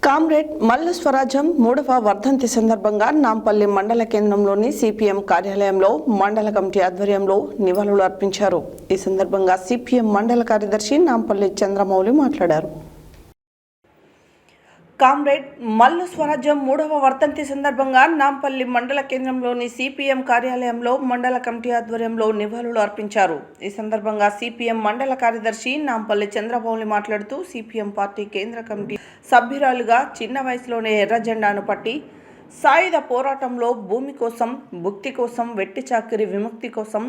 Comrade Mallu స్వరాజ్యం 3వ వర్ధంతి సందర్భంగా నాంపల్లి మండల కేంద్రంలోని సిపిఎం కార్యాలయంలో మండల కమిటీ ఆధ్వర్యంలో నివాళులు అర్పించారు. ఈ సందర్భంగా సిపిఎం మండల కార్యదర్శి నాంపల్లి చంద్రమౌళి మాట్లాడారు. కామ్రేడ్ మల్లు స్వరాజ్యం 3వ వర్ధంతి సందర్భంగా నాంపల్లి మండల కేంద్రంలోని సిపిఎం కార్యాలయంలో మండల కమిటీ ఆధ్వర్యంలో నివాళులు అర్పించారు. ఈ సందర్భంగా సిపిఎం మండల కార్యదర్శి నాంపల్లి చంద్రమౌళి మాట్లాడుతూ సిపిఎం పార్టీ కేంద్ర కమిటీ సభ్యురాలుగా చిన్న వయసులోనే ఎర్ర జెండాను పట్టి సాయుధ పోరాటంలో భూమి కోసం, భుక్తి కోసం, వెట్టి చాకిరి విముక్తి కోసం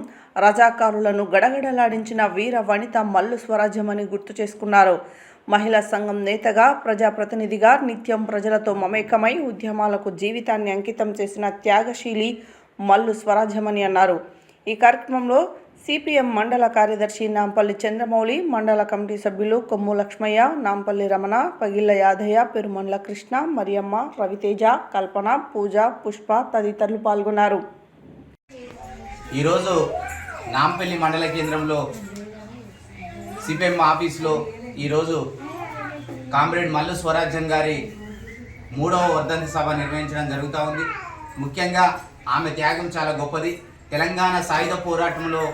రజాకారులను గడగడలాడించిన వీర వనిత మల్లు స్వరాజ్యమని గుర్తు చేసుకున్నారు. మహిళా సంఘం నేతగా, ప్రజాప్రతినిధిగా నిత్యం ప్రజలతో మమేకమై ఉద్యమాలకు జీవితాన్ని అంకితం చేసిన త్యాగశీలి మల్లు స్వరాజ్యమని అన్నారు. ఈ కార్యక్రమంలో సిపిఎం మండల కార్యదర్శి నాంపల్లి చంద్రమౌళి, మండల కమిటీ సభ్యులు కొమ్ము లక్ష్మయ్య, నాంపల్లి రమణ, పగిళ్ల యాదయ్య, పెరుమండ్ల కృష్ణ, మరియమ్మ, రవితేజ, కల్పన, పూజ, పుష్ప తదితరులు పాల్గొన్నారు. ఈరోజు నాంపల్లి మండల కేంద్రంలో సిపిఎం ఆఫీస్లో ఈరోజు కామ్రేడ్ మల్లు స్వరాజ్యం గారి 3వ వర్ధంతి సభ నిర్వహించడం జరుగుతూ ఉంది. ముఖ్యంగా ఆమె త్యాగం చాలా గొప్పది. తెలంగాణ సాయుధ పోరాటంలో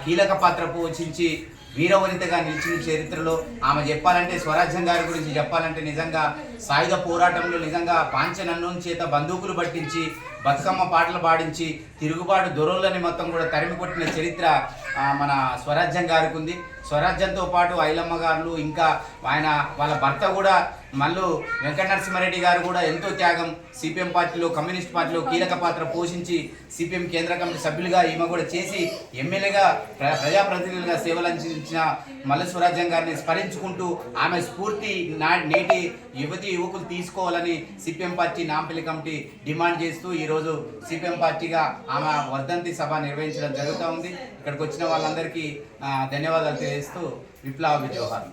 కీలక పాత్ర పోషించి వీరవనితగా నిలిచిన చరిత్రలో ఆమె చెప్పాలంటే, స్వరాజ్యం గారి గురించి చెప్పాలంటే, నిజంగా సాయుధ పోరాటంలో నిజంగా పాంచనన్నం చేత బందూకులు పట్టించి బతుకమ్మ పాటలు పాడించి తిరుగుబాటు దొరలని మొత్తం కూడా తరిమి కొట్టిన చరిత్ర మన స్వరాజ్యం గారికి ఉంది. స్వరాజ్యంతో పాటు ఐలమ్మ గారు, ఇంకా వాళ్ళ భర్త కూడా మల్లు వెంకట నరసింహారెడ్డి గారు కూడా ఎంతో త్యాగం, సిపిఎం పార్టీలో, కమ్యూనిస్ట్ పార్టీలో కీలక పాత్ర పోషించి సిపిఎం కేంద్ర కమిటీ సభ్యులుగా ఈమె కూడా చేసి ఎమ్మెల్యేగా, ప్రజాప్రతినిధులుగా సేవలు అందించిన మల్లు స్వరాజ్యం గారిని స్మరించుకుంటూ ఆమె స్ఫూర్తి నేటి యువతి యువకులు తీసుకోవాలని CPM party Nampally committee demand చేస్తూ ఈరోజు సిపిఎం పార్టీగా ఆమె వర్ధంతి సభ నిర్వహించడం జరుగుతూ ఉంది. ఇక్కడికి వచ్చిన వాళ్ళందరికీ ధన్యవాదాలు తెలియజేస్తూ విప్లవ జోహార్.